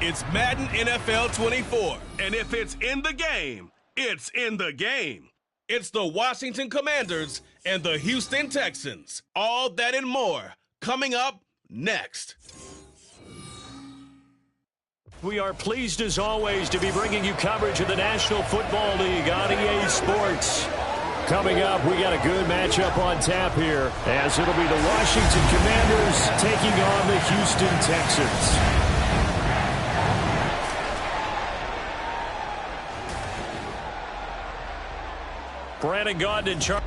It's Madden NFL 24. And if it's in the game, it's in the game. It's the Washington Commanders and the Houston Texans. All that and more coming up next. We are pleased as always to be bringing you coverage of the National Football League on EA Sports. Coming up, we got a good matchup on tap here, as it'll be the Washington Commanders taking on the Houston Texans. Brandon Gaudin in charge.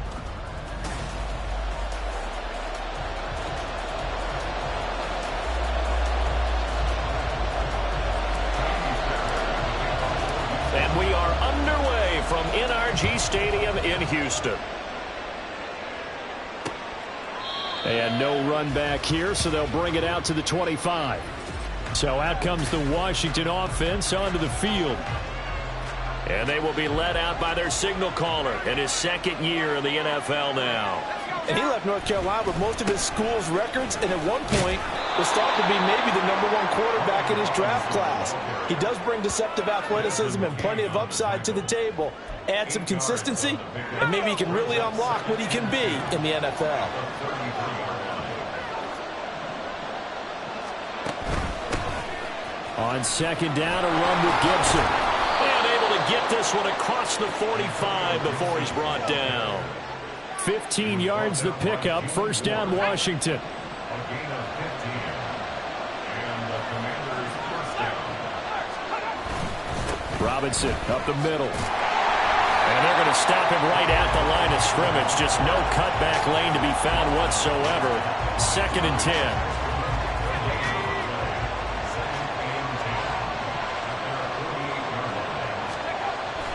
And we are underway from NRG Stadium in Houston. And no run back here, so they'll bring it out to the 25. So out comes the Washington offense onto the field. And they will be led out by their signal caller in his second year in the NFL now. And he left North Carolina with most of his school's records, and at one point was thought to be maybe the #1 quarterback in his draft class. He does bring deceptive athleticism and plenty of upside to the table. Add some consistency, and maybe he can really unlock what he can be in the NFL. On second down, a run with Gibson. And able to get this one across the 45 before he's brought down. 15 yards the pickup. First down, Washington. Robinson up the middle. And they're going to stop him right at the line of scrimmage. Just no cutback lane to be found whatsoever. 2nd and 10.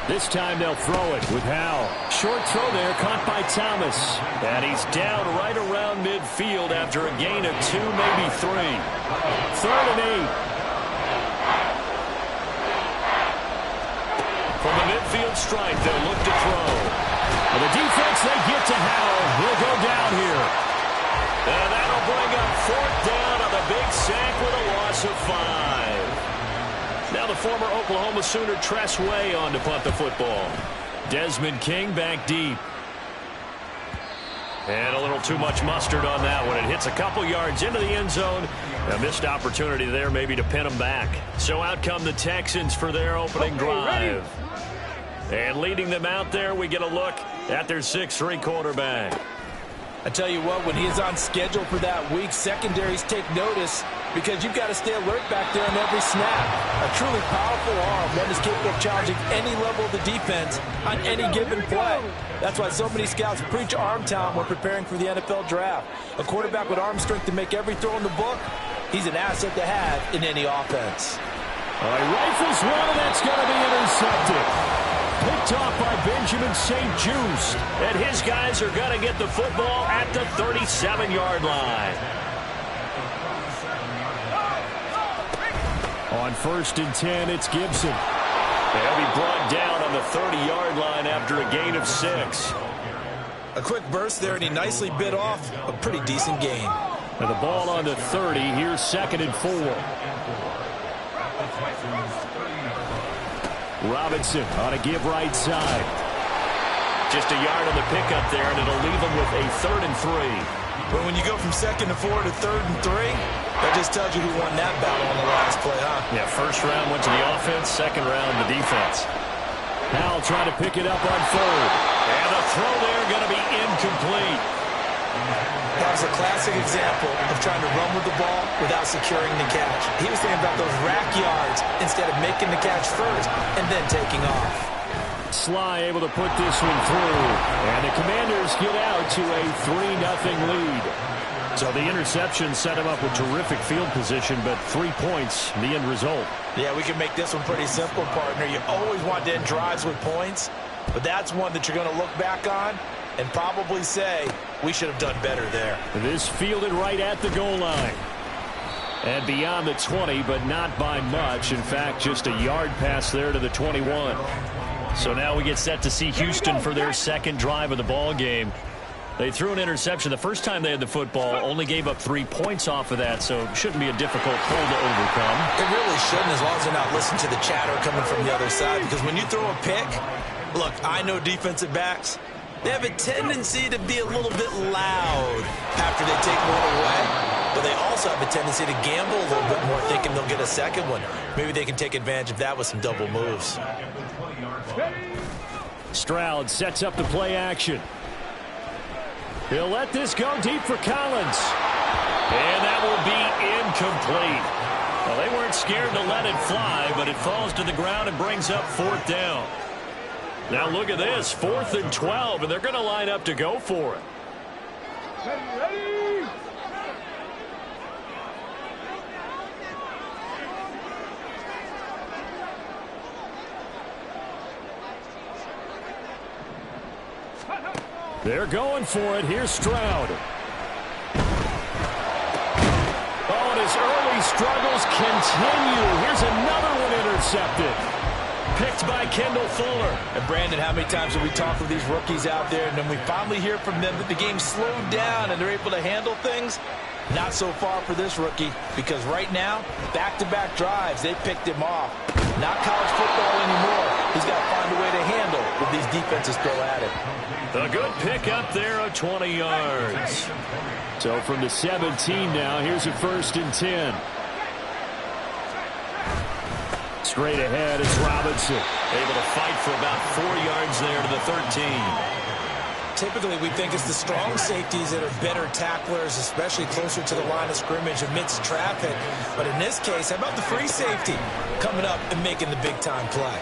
This time they'll throw it with Howell. Short throw there, caught by Thomas. And he's down right around midfield after a gain of 2, maybe 3. 3rd and 8. From the midfield stripe, they'll look to throw. And the defense, they get to Howell. He'll go down here. And that'll bring up 4th down on the big sack with a loss of 5. Now the former Oklahoma Sooner Tress Way on to punt the football. Desmond King back deep. And a little too much mustard on that one. It hits a couple yards into the end zone. A missed opportunity there maybe to pin them back. So out come the Texans for their opening drive. And leading them out there, we get a look at their 6'3" quarterback. I tell you what, when he is on schedule for that week, secondaries take notice because you've got to stay alert back there on every snap. A truly powerful arm, one is capable of challenging any level of the defense on any given play. That's why so many scouts preach arm talent when preparing for the NFL draft. A quarterback with arm strength to make every throw in the book, he's an asset to have in any offense. All right, rifles one, and that's going to be intercepted. Picked off by Benjamin St. Just. And his guys are going to get the football at the 37-yard line. On 1st and 10, it's Gibson. They'll be brought down on the 30-yard line after a gain of 6. A quick burst there, and he nicely bit off a pretty decent gain. And the ball on the 30. Here's 2nd and 4. Robinson on a give right side. Just a yard on the pickup there, and it'll leave them with a 3rd and 3. But when you go from 2nd and 4 to 3rd and 3, that just tells you who won that battle on the last play, huh? Yeah, first round went to the offense, second round the defense. Howell trying to pick it up on 3rd. And the throw there going to be incomplete. That was a classic example of trying to run with the ball without securing the catch. He was thinking about those rack yards instead of making the catch first and then taking off. Sly able to put this one through. And the Commanders get out to a 3-0 lead. So the interception set him up with terrific field position, but 3 points, the end result. Yeah, we can make this one pretty simple, partner. You always want to end drives with points, but that's one that you're going to look back on and probably say, we should have done better there. This fielded right at the goal line. And beyond the 20, but not by much. In fact, just a yard pass there to the 21. So now we get set to see Houston for their second drive of the ball game. They threw an interception the first time they had the football, only gave up 3 points off of that, so it shouldn't be a difficult hole to overcome. It really shouldn't, as long as they're not listening to the chatter coming from the other side, because when you throw a pick, look, I know defensive backs, they have a tendency to be a little bit loud after they take one away, but they also have a tendency to gamble a little bit more, thinking they'll get a second one. Maybe they can take advantage of that with some double moves. Stroud sets up the play action. He'll let this go deep for Collins. And that will be incomplete. Well, they weren't scared to let it fly, but it falls to the ground and brings up 4th down. Now look at this, 4th and 12, and they're going to line up to go for it. Ready. They're going for it. Here's Stroud. Oh, and his early struggles continue. Here's another one intercepted. Picked by Kendall Fuller. And Brandon, how many times have we talked with these rookies out there, and then we finally hear from them that the game slowed down and they're able to handle things? Not so far for this rookie, because right now, back-to-back drives, they picked him off. Not college football anymore. He's got to find a way to handle what these defenses throw at him. A good pick up there of 20 yards. So from the 17 now, here's a 1st and 10. Straight ahead, it's Robinson. Able to fight for about 4 yards there to the 13. Typically, we think it's the strong safeties that are better tacklers, especially closer to the line of scrimmage amidst traffic. But in this case, how about the free safety coming up and making the big-time play?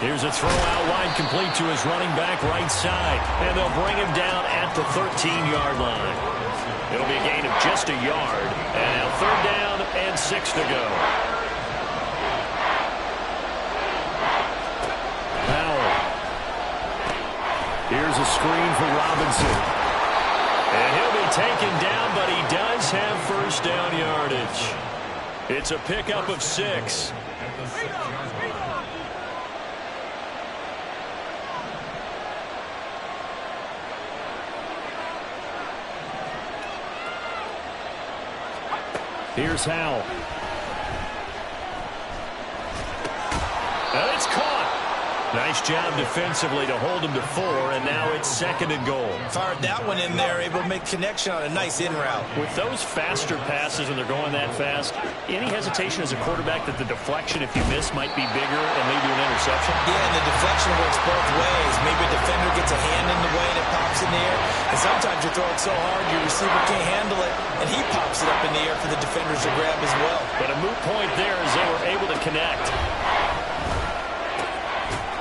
Here's a throw out wide, complete to his running back right side. And they'll bring him down at the 13-yard line. It'll be a gain of just a yard. And now 3rd down and 6 to go. Here's a screen for Robinson. And he'll be taken down, but he does have 1st down yardage. It's a pickup of 6. Here's Howell. And it's caught. Nice job defensively to hold him to 4, and now it's 2nd and goal. Fired that one in there, able to make connection on a nice in route. With those faster passes when they're going that fast, any hesitation as a quarterback that the deflection, if you miss, might be bigger and lead to an interception? Yeah, and the deflection works both ways. Maybe a defender gets a hand in the way and it pops in the air, and sometimes you throw it so hard your receiver can't handle it, and he pops it up in the air for the defenders to grab as well. But a moot point there as they were able to connect.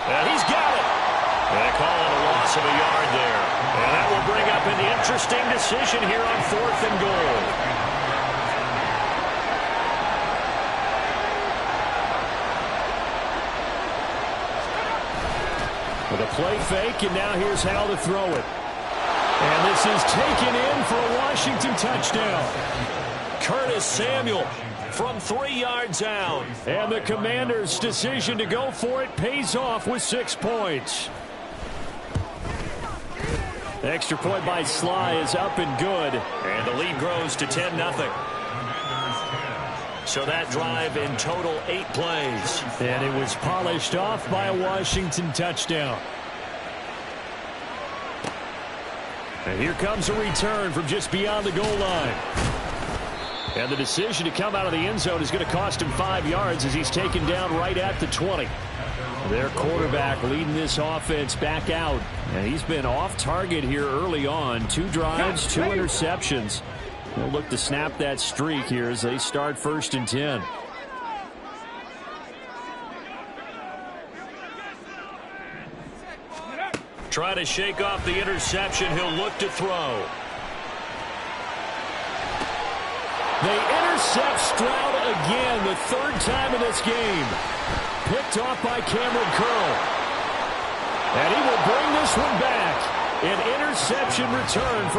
And he's got it. They call it a loss of a yard there. And that will bring up an interesting decision here on 4th and goal. With a play fake, and now here's Howell to throw it. And this is taken in for a Washington touchdown. Curtis Samuel from 3 yards out. And the Commanders' decision to go for it pays off with 6 points. Extra point by Sly is up and good. And the lead grows to 10-0. So that drive in total 8 plays. And it was polished off by a Washington touchdown. And here comes a return from just beyond the goal line. And the decision to come out of the end zone is going to cost him 5 yards as he's taken down right at the 20. Their quarterback leading this offense back out. And he's been off target here early on. 2 drives, 2 interceptions. They'll look to snap that streak here as they start 1st and 10. Try to shake off the interception. He'll look to throw. They intercept Stroud again, the 3rd time in this game. Picked off by Cameron Curl. And he will bring this one back. An interception return for